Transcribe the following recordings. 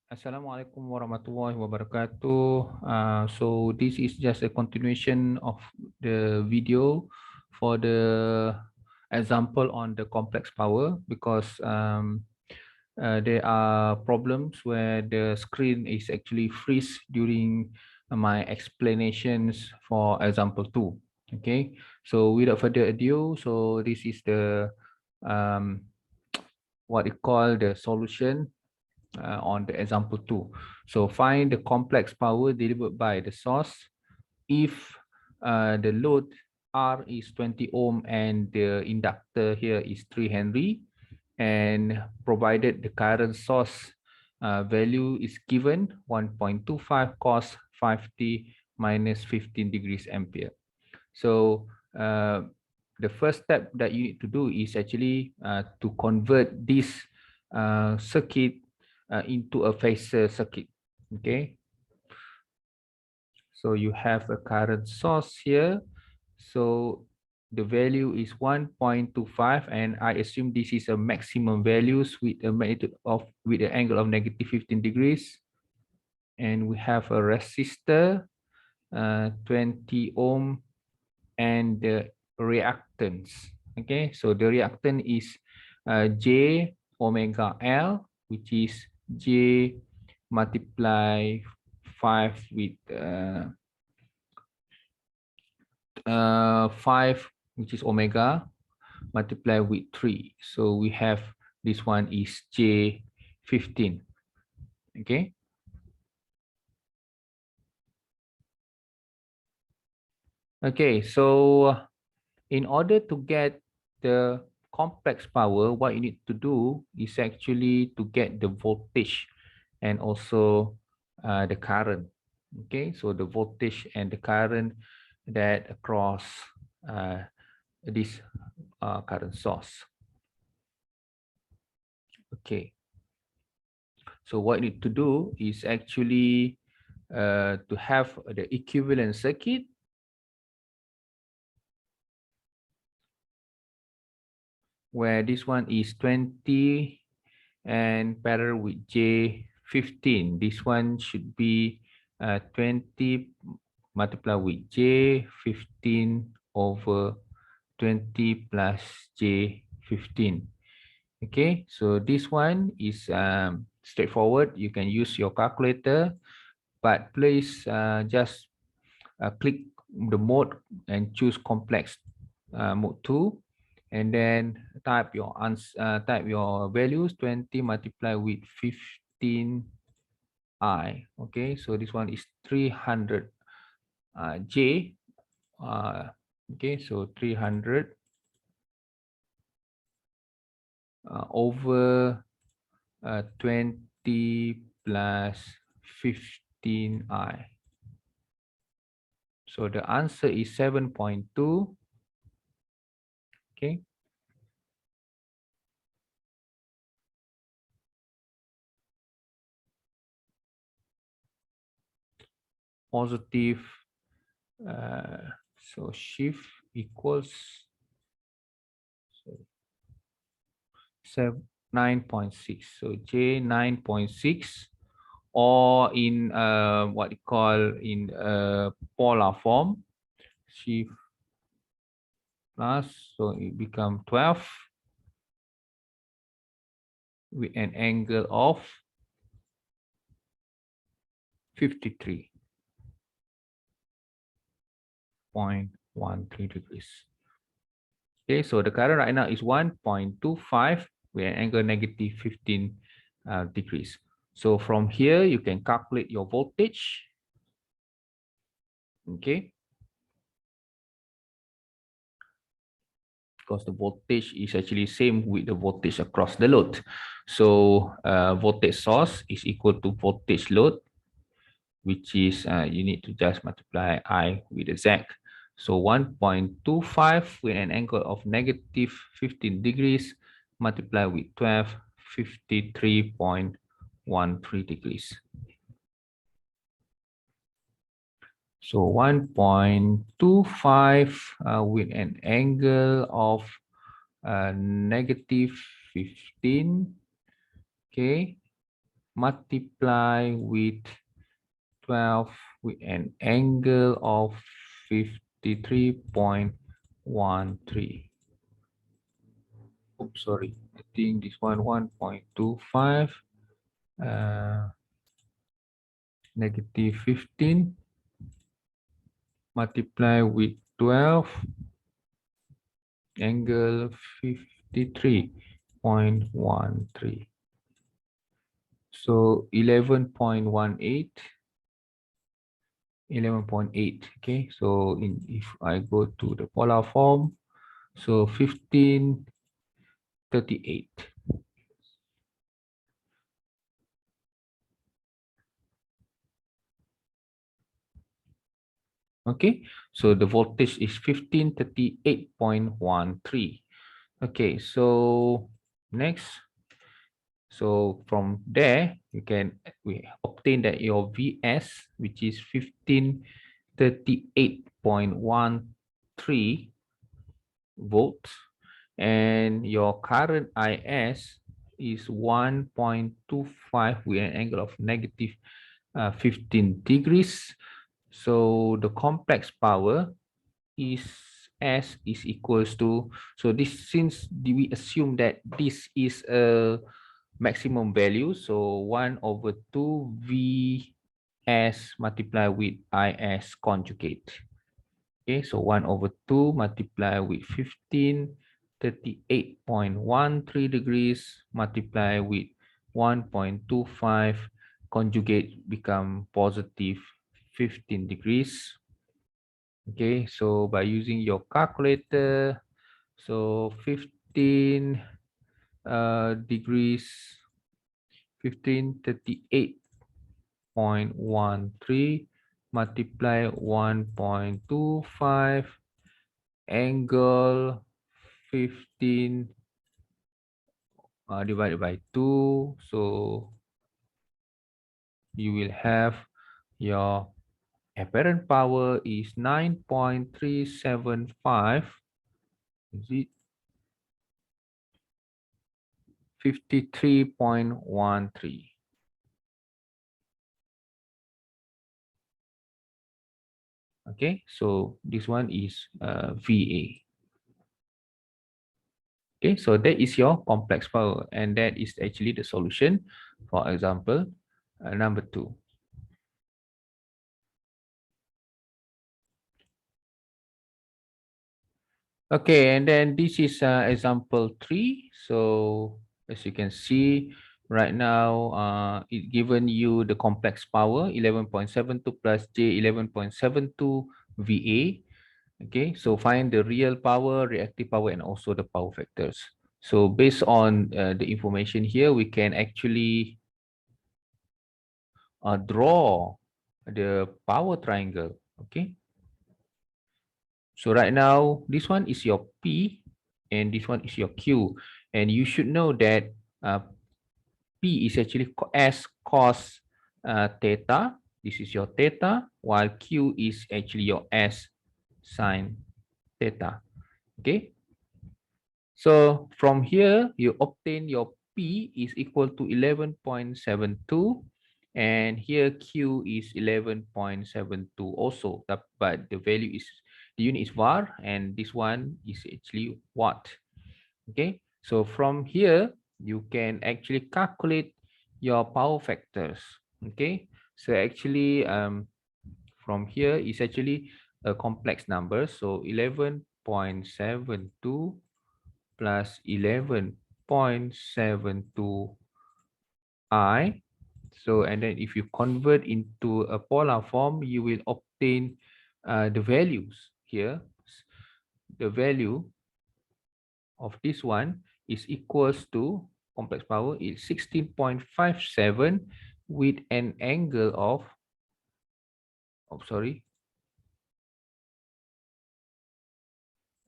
Assalamualaikum warahmatullahi wabarakatuh. So this is just a continuation of the video for the example on the complex power because there are problems where the screen is actually freeze during my explanations for example 2. Okay, so without further ado, so this is the um, what we call the solution on the example 2. So find the complex power delivered by the source if the load R is 20 ohm and the inductor here is 3 Henry, and provided the current source value is given 1.25 cos 5t minus 15 degrees ampere. So the first step that you need to do is actually to convert this circuit into a phasor circuit. Okay, so you have a current source here. So the value is 1.25, and I assume this is a maximum values with a magnitude of with an angle of negative 15 degrees. And we have a resistor 20 ohm and the reactance. Okay, so the reactant is J omega L, which is J multiply 5 with 5, which is omega, multiply with 3. So we have this one is J15. Okay. Okay, so in order to get the complex power, what you need to do is actually to get the voltage and also the current. Okay, so the voltage and the current that across this current source. Okay, so what you need to do is actually to have the equivalent circuit where this one is 20 and parallel with J15. This one should be 20 multiplied with J15 over 20 plus J15. Okay, so this one is straightforward. You can use your calculator, but please just click the mode and choose complex mode 2, and then type your values 20 multiplied with 15 I. Okay, so this one is 300 J. Okay, so 300 over 20 plus 15 I. So the answer is 7.2. Okay. Positive. So shift equals 9.6. So J 9.6, or in what you call in polar form, shift plus, so it become 12 with an angle of 53.13 degrees. Okay, so the current right now is 1.25 with an angle negative 15 degrees. So from here, you can calculate your voltage. Okay. Because the voltage is actually same with the voltage across the load. So voltage source is equal to voltage load, which is you need to just multiply I with the Z. So 1.25 with an angle of negative 15 degrees multiply with 12, 53.13 degrees. So 1.25 with an angle of negative 15, okay, multiply with 12 with an angle of 53.13. Oops, sorry. I think this one 1.25 negative 15 multiply with 12 angle 53.13. So 11.18. 11.8. Okay, so if I go to the polar form, so 1538. Okay, so the voltage is 1538.13. Okay, so next, so from there we obtain that your Vs, which is 1538.13 volts, and your current Is is 1.25 with an angle of negative 15 degrees. So the complex power is S is equals to, so this, since we assume that this is a maximum value, so 1 over 2 Vs multiplied with Is conjugate. Okay, so 1 over 2 multiplied with 1538.13 degrees multiplied with 1.25 conjugate become positive 15 degrees. Okay, so by using your calculator, so 15 degrees, 1538.13 multiply 1.25 angle 15 divided by 2. So you will have your apparent power is 9.375. Is it 53.13? Okay, so this one is VA. Okay, so that is your complex power, and that is actually the solution for example number 2. Okay, and then this is example 3. So as you can see right now, it given you the complex power 11.72 plus J 11.72 VA. Okay, so find the real power, reactive power, and also the power factors. So based on the information here, we can actually draw the power triangle. Okay, so right now this one is your P and this one is your Q, and you should know that P is actually S cos theta. This is your theta, while Q is actually your S sine theta. Okay, so from here you obtain your P is equal to 11.72, and here Q is 11.72 also, but the value is, the unit is var, and this one is actually watt. Okay, so from here you can actually calculate your power factors. Okay, so actually from here is actually a complex number, so 11.72 plus 11.72 I. So and then if you convert into a polar form, you will obtain the values here. The value of this one is equals to, complex power is 16.57 with an angle of, oh sorry,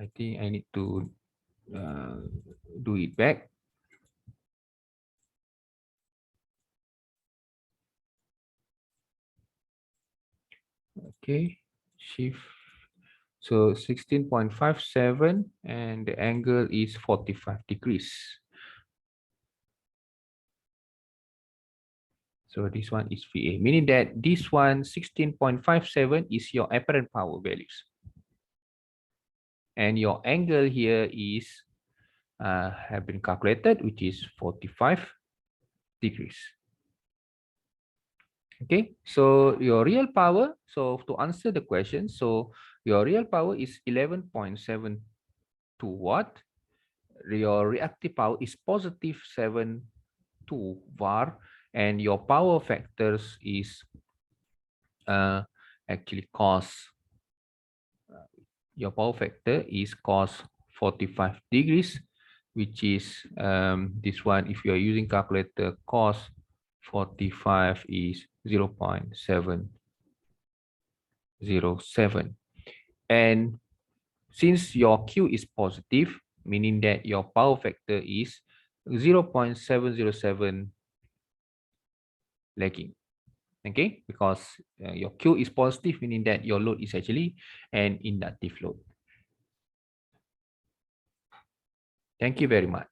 I think I need to do it back. Okay, shift. So 16.57 and the angle is 45 degrees. So this one is VA, meaning that this one 16.57 is your apparent power values. And your angle here is have been calculated, which is 45 degrees. Okay, so your real power, so to answer the question, so your real power is 11.72 watt. Your reactive power is positive 7.2 var, and your power factors is actually cos. Your power factor is cos 45 degrees, which is this one. If you are using calculator, cos 45 is 0.707. And since your Q is positive, meaning that your power factor is 0.707 lagging. Okay, because your Q is positive, meaning that your load is actually an inductive load. Thank you very much.